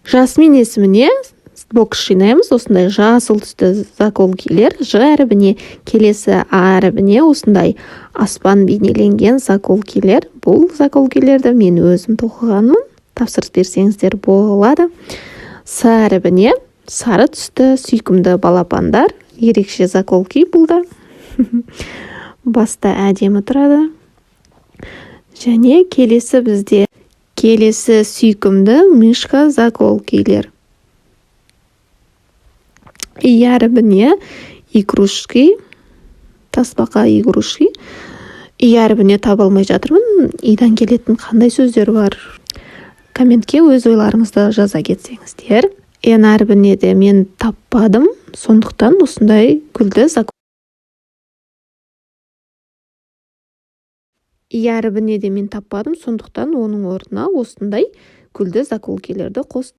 Жасмин есіміне бокс жинаймыз. Осындай жасыл түсті заколкилер. Ж әрібіне, келесі А әрібіне осындай аспан бейнеленген заколкилер. Бұл заколкилерді мен өзім тоқығанмын. Тапсырыс берсеңіздер болады. С әрібіне сары түсті сүйкімді балапандар. Ерекше заколки бұл да. Баста әдемі тұрады. Және келесі сүйкімді мишка заколкилер. И әрібіне игрушки, тасбақа игрушки. И әрібіне таба алмай жатырмын. Идан келетін қандай сөздер бар? Комментке өз ойларыңызды жаза кетсеңіздер. Н әрібіне де мен таппадым. Сондықтан осындай гүлді И әрібіне де мен таппадым. Сондықтан оның орнына осындай гүлді заколкилерді қостым.